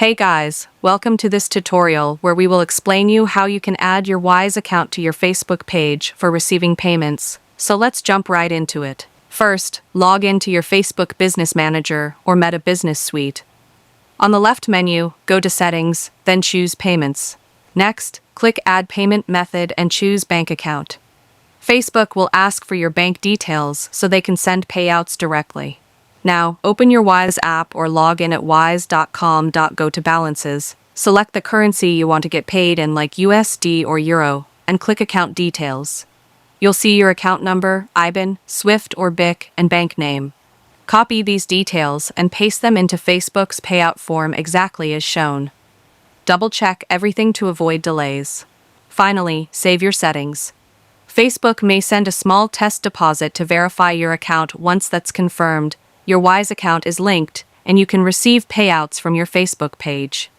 Hey guys, welcome to this tutorial where we will explain you how you can add your Wise account to your Facebook page for receiving payments. So let's jump right into it. First, log into your Facebook Business Manager or Meta Business Suite. On the left menu, go to Settings, then choose Payments. Next, click Add Payment Method and choose Bank Account. Facebook will ask for your bank details so they can send payouts directly. Now, open your Wise app or log in at wise.com. Go to Balances, select the currency you want to get paid in like USD or Euro, and click Account Details. You'll see your account number, IBAN, SWIFT or BIC, and bank name. Copy these details and paste them into Facebook's payout form exactly as shown. Double-check everything to avoid delays. Finally, save your settings. Facebook may send a small test deposit to verify your account. Once that's confirmed, your Wise account is linked, and you can receive payouts from your Facebook page.